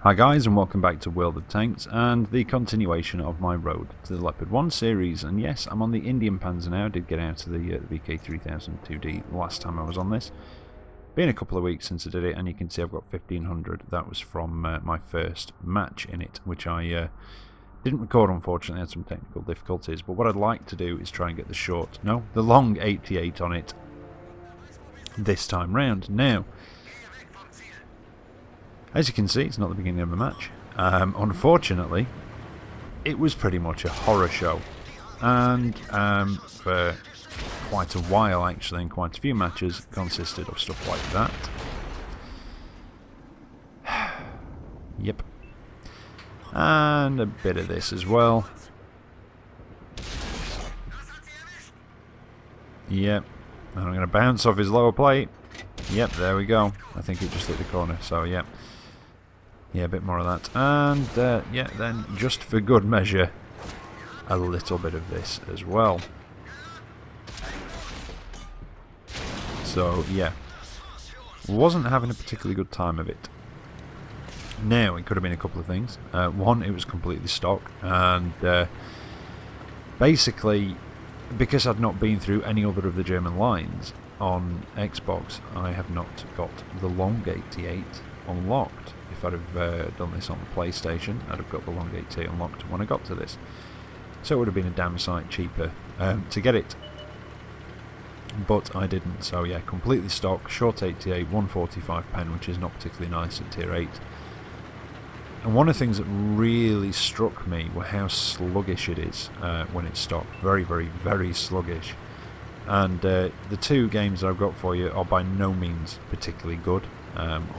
Hi guys, and welcome back to World of Tanks and the continuation of my road to the Leopard 1 series. And yes, I'm on the Indien-Panzer now. I did get out of the VK3000 2D last time I was on this. Been a couple of weeks since I did it, and you can see I've got 1500. That was from my first match in it, which I didn't record, unfortunately. I had some technical difficulties. But what I'd like to do is try and get the long 88 on it this time round. Now, as you can see, it's not the beginning of a match. Unfortunately, it was pretty much a horror show. And for quite a while, actually, and quite a few matches, consisted of stuff like that. Yep. And a bit of this as well. Yep. And I'm going to bounce off his lower plate. Yep, there we go. I think it just hit the corner, so yep. Yeah, a bit more of that. And, yeah, then, just for good measure, a little bit of this as well. So, yeah. Wasn't having a particularly good time of it. Now, it could have been a couple of things. One, it was completely stock. And, basically, because I'd not been through any other of the German lines on Xbox, I have not got the long 88 unlocked. If I'd have done this on the PlayStation, I'd have got the long 88 unlocked when I got to this. So it would have been a damn sight cheaper to get it. But I didn't, so yeah, completely stock, short 88, 145 pen, which is not particularly nice at tier 8. And one of the things that really struck me were how sluggish it is when it's stock. Very, very, very sluggish. And the two games that I've got for you are by no means particularly good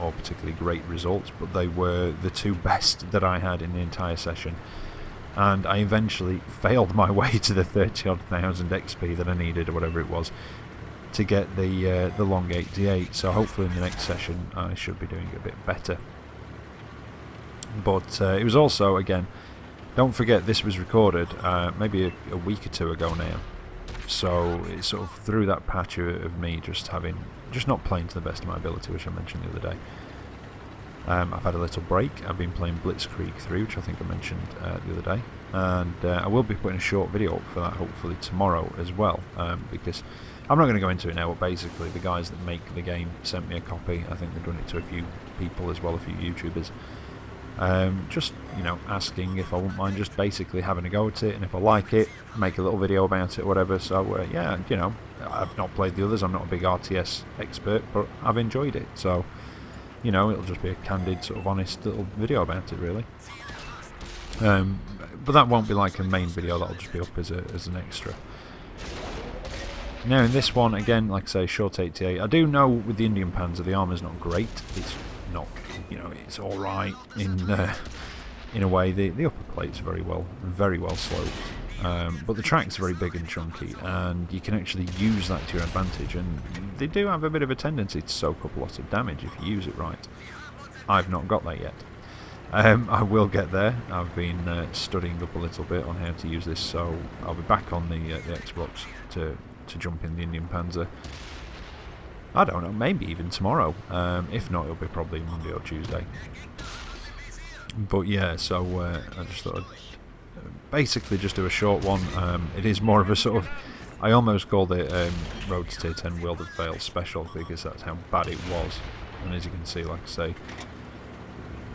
or particularly great results, but they were the two best that I had in the entire session. And I eventually failed my way to the 30-odd thousand XP that I needed, or whatever it was, to get the long 88. So hopefully in the next session I should be doing a bit better. But it was also, again, don't forget this was recorded maybe a week or two ago now. So it's sort of through that patch of me just not playing to the best of my ability, which I mentioned the other day. I've had a little break. I've been playing Blitzkrieg 3, which I think I mentioned the other day, and I will be putting a short video up for that hopefully tomorrow as well, because I'm not going to go into it now, but basically the guys that make the game sent me a copy. I think they've done it to a few people as well, a few YouTubers. Just, you know, asking if I wouldn't mind just basically having a go at it, and if I like it, make a little video about it, whatever. So, yeah, you know, I've not played the others, I'm not a big RTS expert, but I've enjoyed it. So, you know, it'll just be a candid, sort of honest little video about it, really. But that won't be like a main video, that'll just be up as an extra. Now, in this one, again, like I say, short 88. I do know with the Indien-Panzer, the armour's not great. It's not, you know, it's alright in a way. The upper plate's very well sloped, but the track's very big and chunky, and you can actually use that to your advantage, and they do have a bit of a tendency to soak up lots of damage if you use it right. I've not got that yet. I will get there. I've been studying up a little bit on how to use this, so I'll be back on the Xbox to jump in the Indien-Panzer. I don't know, maybe even tomorrow. If not, it'll be probably Monday or Tuesday. But yeah, so I just thought I'd basically just do a short one. It is more of a sort of, I almost called it Road to Tier 10 World of Fail special, because that's how bad it was. And as you can see, like I say,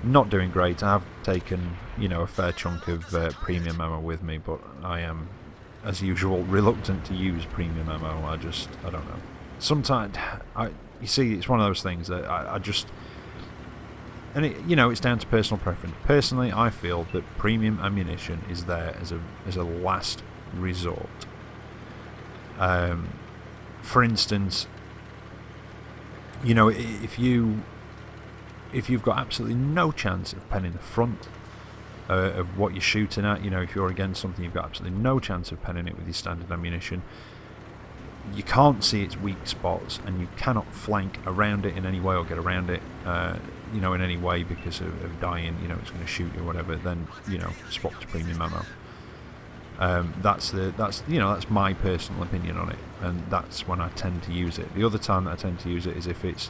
not doing great. I have taken, you know, a fair chunk of premium ammo with me, but I am, as usual, reluctant to use premium ammo. I don't know. Sometimes, you see, it's one of those things that I just, and it, you know, it's down to personal preference. Personally, I feel that premium ammunition is there as a last resort. For instance, you know, if you've got absolutely no chance of penning the front of what you're shooting at, you know, if you're against something, you've got absolutely no chance of penning it with your standard ammunition. You can't see its weak spots, and you cannot flank around it in any way or get around it, you know, in any way because of dying. You know, it's going to shoot you or whatever. Then, you know, swap to premium ammo. That's my personal opinion on it, and that's when I tend to use it. The other time that I tend to use it is if it's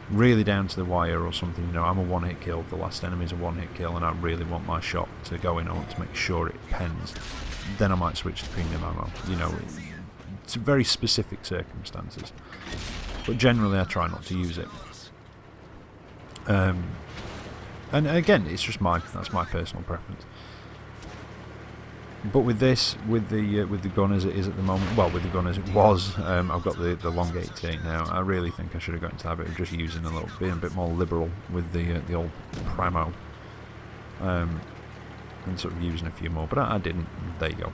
really down to the wire or something, you know, I'm a one-hit kill, the last enemy's a one-hit kill, and I really want my shot to go in, I want to make sure it pens, then I might switch to premium ammo. You know, it's very specific circumstances, but generally I try not to use it. And again, it's just that's my personal preference. But with this, with the gun as it is at the moment, well, with the gun as it was, I've got the long 88 now. I really think I should have got into the habit of just using being a bit more liberal with the old Pramo, and sort of using a few more. But I didn't. There you go.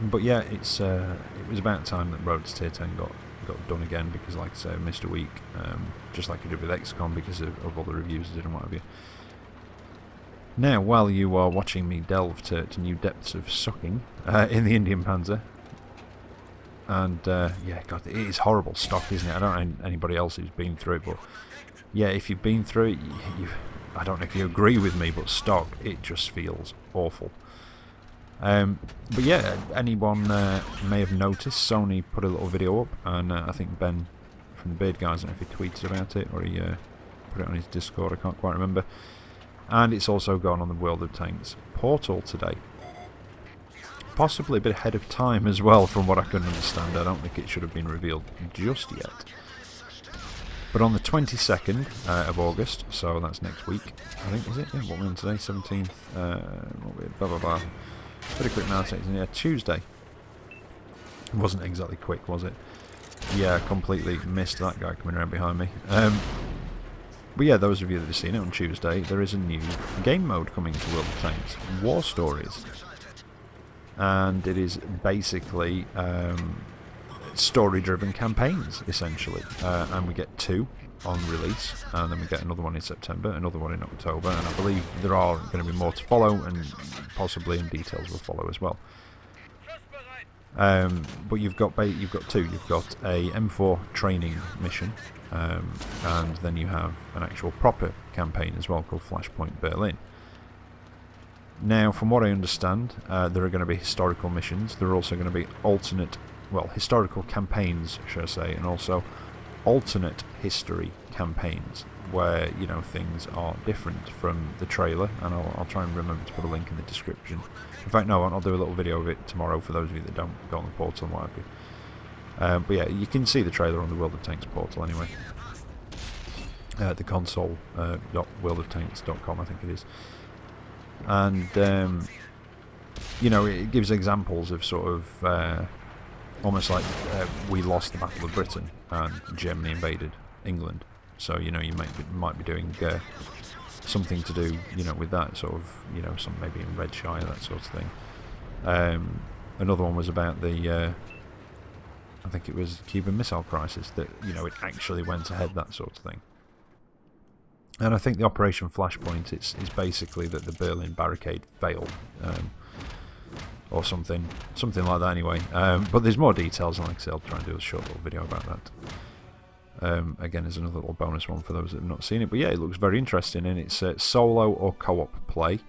But yeah, it was about time that Road to Tier 10 got done again, because, like I say, I missed a week, just like I did with XCOM because of all the reviews I did and what have you. Now, while you are watching me delve to new depths of sucking in the Indien-Panzer, and yeah, God, it is horrible stock, isn't it? I don't know anybody else who's been through it, but yeah, if you've been through it, I don't know if you agree with me, but stock, it just feels awful. But yeah, anyone may have noticed, Sony put a little video up, and I think Ben from the Beard Guys, I don't know if he tweeted about it or he put it on his Discord, I can't quite remember. And it's also gone on the World of Tanks portal today. Possibly a bit ahead of time as well, from what I can understand. I don't think it should have been revealed just yet. But on the 22nd of August, so that's next week, I think, is it? Yeah, what we're on today? 17th, blah blah blah. Pretty quick now, yeah, Tuesday. It wasn't exactly quick, was it? Yeah, completely missed that guy coming around behind me. But yeah, those of you that have seen it on Tuesday, there is a new game mode coming to World of Tanks, War Stories. And it is basically story-driven campaigns, essentially. And we get 2 on release, and then we get another one in September, another one in October, and I believe there are going to be more to follow, and possibly in details will follow as well. But you've got 2. You've got a M4 training mission, and then you have an actual proper campaign as well called Flashpoint Berlin. Now, from what I understand, there are going to be historical missions. There are also going to be historical campaigns, should I say, and also alternate history campaigns where, you know, things are different from the trailer, and I'll try and remember to put a link in the description. In fact, no, I'll do a little video of it tomorrow for those of you that don't go on the portal and what have you. But yeah, you can see the trailer on the World of Tanks portal anyway. The console.worldoftanks.com, I think it is. And, you know, it gives examples of sort of almost like we lost the Battle of Britain and Germany invaded England. So, you know, you might be doing something to do, you know, with that sort of, you know, some maybe in Redshire, that sort of thing. Another one was about the I think it was Cuban Missile Crisis, that, you know, it actually went ahead, that sort of thing. And I think the Operation Flashpoint is basically that the Berlin barricade failed, or something like that anyway. But there's more details, and like I say, I'll try and do a short little video about that. Again, there's another little bonus one for those that have not seen it. But yeah, it looks very interesting, and it's solo or co-op play.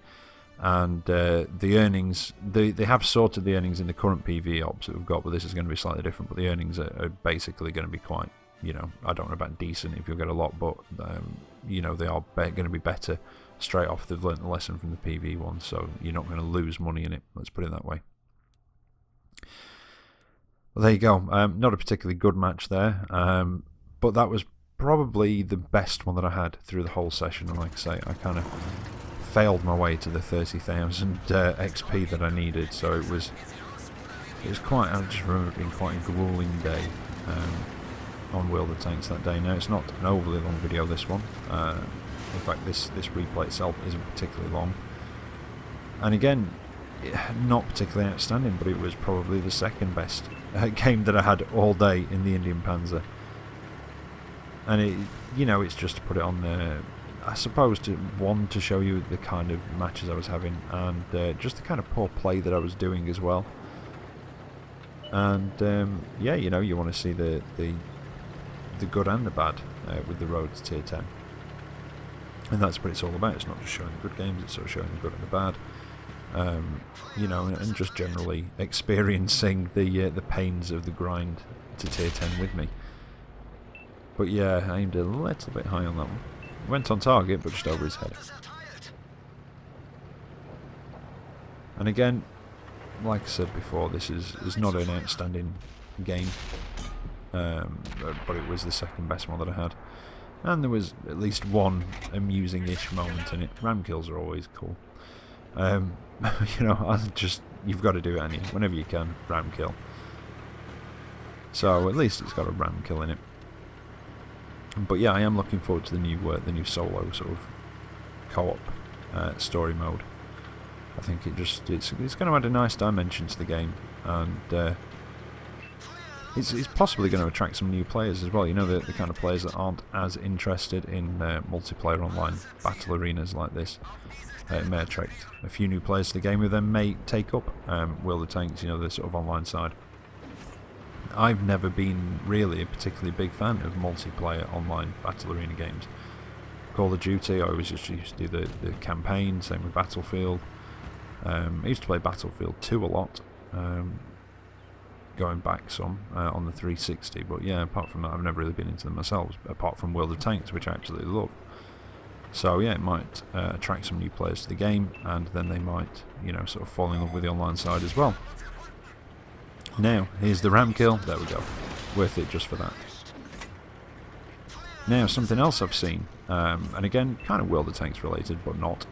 And the earnings, they have sorted the earnings in the current PvE ops that we've got, but this is going to be slightly different. But the earnings are basically going to be quite, you know, I don't know about decent if you'll get a lot, but you know, they are going to be better straight off. They've learnt the lesson from the PvE one, so you're not going to lose money in it, let's put it that way. Well, there you go. Not a particularly good match there, but that was probably the best one that I had through the whole session. And like I say, I kind of failed my way to the 30,000 XP that I needed, so it was quite, I just remember it being quite a grueling day on World of Tanks that day. Now, it's not an overly long video, this one. In fact, this replay itself isn't particularly long. And again, not particularly outstanding, but it was probably the second best game that I had all day in the Indien-Panzer. And it, you know, it's just to put it on there, I suppose, to show you the kind of matches I was having, and just the kind of poor play that I was doing as well. And yeah, you know, you want to see the good and the bad with the road to tier 10, and that's what it's all about. It's not just showing the good games; it's sort of showing the good and the bad. You know, and just generally experiencing the pains of the grind to tier 10 with me. But yeah, I aimed a little bit high on that one. Went on target, but just over his head. And again, like I said before, this is not an outstanding game. But it was the second best one that I had. And there was at least one amusing-ish moment in it. Ram kills are always cool. You know, you've got to do it whenever you can, ram kill. So at least it's got a ram kill in it. But yeah, I am looking forward to the new solo sort of co-op story mode. I think it's going to add a nice dimension to the game, and it's possibly going to attract some new players as well. You know, the kind of players that aren't as interested in multiplayer online battle arenas like this. It may attract a few new players to the game who then may take up World of Tanks, you know, the sort of online side. I've never been really a particularly big fan of multiplayer online battle arena games. Call of Duty, I always just used to do the campaign, same with Battlefield. I used to play Battlefield 2 a lot, going back some on the 360, but yeah, apart from that I've never really been into them myself, apart from World of Tanks, which I actually love. So yeah, it might attract some new players to the game, and then they might, you know, sort of fall in love with the online side as well. Now, here's the ram kill. There we go. Worth it just for that. Now, something else I've seen, and again, kind of World of Tanks related, but not.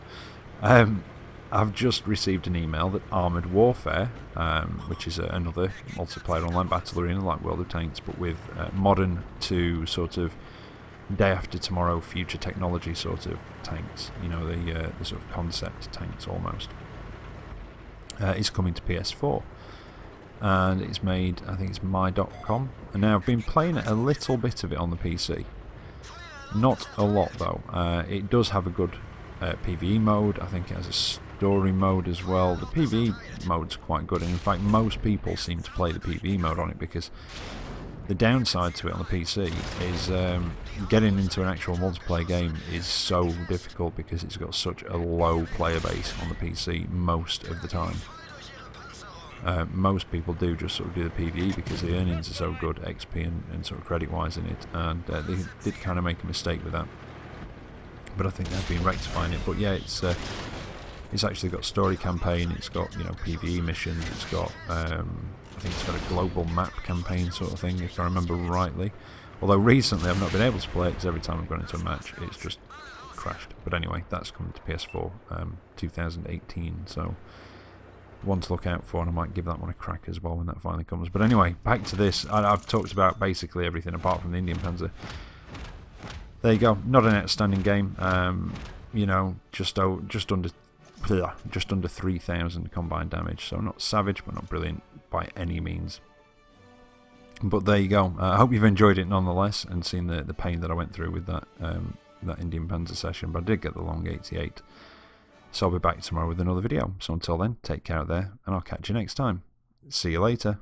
I've just received an email that Armoured Warfare, which is another multiplayer online battle arena like World of Tanks, but with modern to sort of day after tomorrow future technology sort of tanks, you know, the sort of concept tanks almost, is coming to PS4. And it's made, I think it's my.com, and now I've been playing a little bit of it on the PC. Not a lot though. It does have a good PvE mode. I think it has a story mode as well. The PvE mode's quite good, and in fact most people seem to play the PvE mode on it, because the downside to it on the PC is getting into an actual multiplayer game is so difficult, because it's got such a low player base on the PC most of the time. Most people do just sort of do the PvE because the earnings are so good, XP and sort of credit-wise in it, and they did kind of make a mistake with that. But I think they've been rectifying it. But yeah, it's actually got story campaign, it's got, you know, PvE missions, it's got I think it's got a global map campaign sort of thing, if I remember rightly. Although recently I've not been able to play it, because every time I've gone into a match it's just crashed. But anyway, that's coming to PS4 2018, so one to look out for, and I might give that one a crack as well when that finally comes. But anyway, back to this. I've talked about basically everything apart from the Indien-Panzer. There you go. Not an outstanding game. You know, just under 3,000 combined damage. So not savage, but not brilliant by any means. But there you go. I hope you've enjoyed it nonetheless, and seen the pain that I went through with that Indien-Panzer session. But I did get the long 88. So I'll be back tomorrow with another video. So until then, take care out there, and I'll catch you next time. See you later.